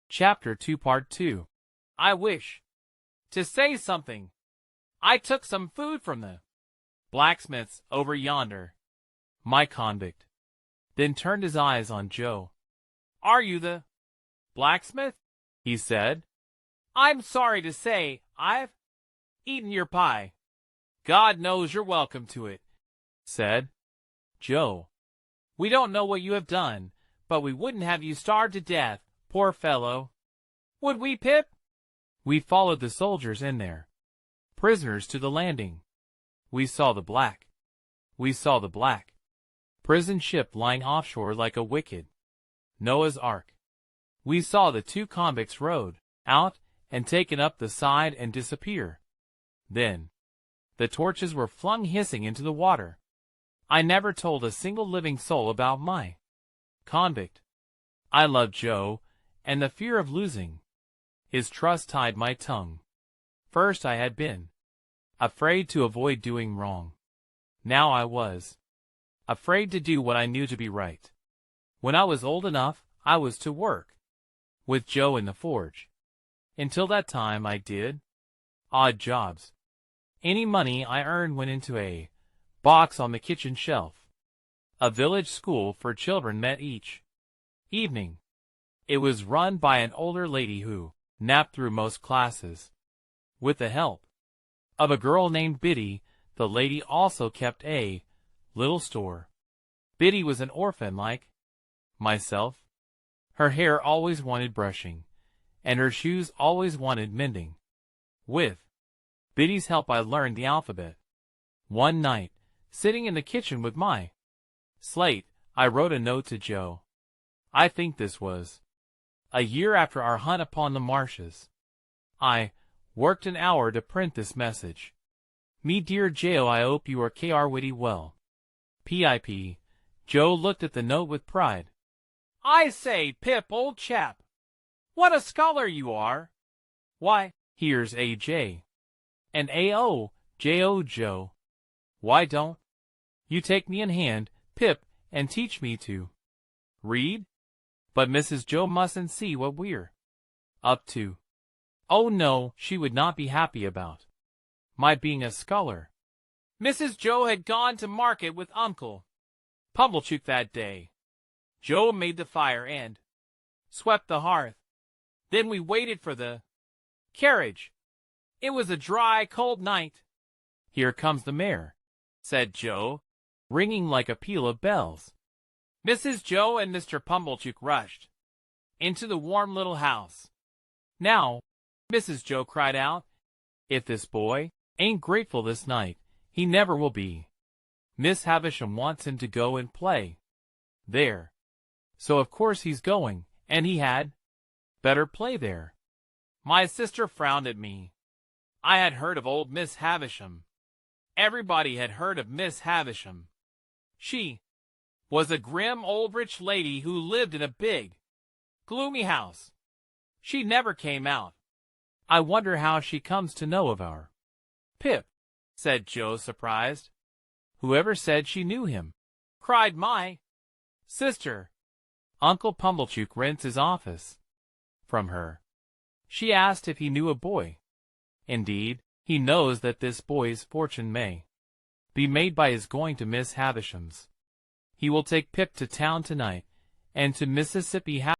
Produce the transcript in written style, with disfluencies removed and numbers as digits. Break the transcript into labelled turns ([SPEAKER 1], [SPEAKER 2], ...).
[SPEAKER 1] Chapter 2 Part 2. I wish to say something. I took some food from the blacksmith's over yonder. My convict then turned his eyes on Joe. Are you the blacksmith? He said. I'm sorry to say I've eaten your pie. God knows you're welcome to it, said Joe. We don't know what you have done, but we wouldn't have you starved to death, poor fellow. Would we, Pip? We followed the soldiers in there, prisoners to the landing. We saw the black prison ship lying offshore like a wicked Noah's Ark. We saw the two convicts rowed out and taken up the side and disappear. Then the torches were flung hissing into the water. I never told a single living soul about my convict. I loved Joe, and the fear of losing his trust tied my tongue. First I had been afraid to avoid doing wrong. Now I was afraid to do what I knew to be right. When I was old enough, I was to work with Joe in the forge. Until that time I did odd jobs. Any money I earned went into a box on the kitchen shelf. A village school for children met each evening. It was run by an older lady who napped through most classes. With the help of a girl named Biddy, the lady also kept a little store. Biddy was an orphan like myself. Her hair always wanted brushing, and her shoes always wanted mending. With Biddy's help I learned the alphabet. One night, sitting in the kitchen with my slate, I wrote a note to Joe. I think this was a year after our hunt upon the marshes. I worked an hour to print this message. Me dear Joe, I hope you are witty well. P.I.P. Joe looked at the note with pride. I say, Pip, old chap, what a scholar you are. Why, here's A.J. and A.O. J.O. Joe. Why don't you take me in hand, Pip, and teach me to read? But Mrs. Joe mustn't see what we're up to. Oh no, she would not be happy about my being a scholar. Mrs. Joe had gone to market with Uncle Pumblechook that day. Joe made the fire and swept the hearth. Then we waited for the carriage. It was a dry, cold night. Here comes the mare, said Joe, ringing like a peal of bells. Mrs. Joe and Mr. Pumblechook rushed into the warm little house. Now, Mrs. Joe cried out, if this boy ain't grateful this night, he never will be. Miss Havisham wants him to go and play there. So of course he's going, and he had better play there. My sister frowned at me. I had heard of old Miss Havisham. Everybody had heard of Miss Havisham. She was a grim old rich lady who lived in a big, gloomy house. She never came out. I wonder how she comes to know of our Pip, said Joe, surprised. Whoever said she knew him? Cried my sister. Uncle Pumblechook rents his office from her. She asked if he knew a boy. Indeed, he knows that this boy's fortune may be made by his going to Miss Havisham's. He will take Pip to town tonight, and to Mississippi House.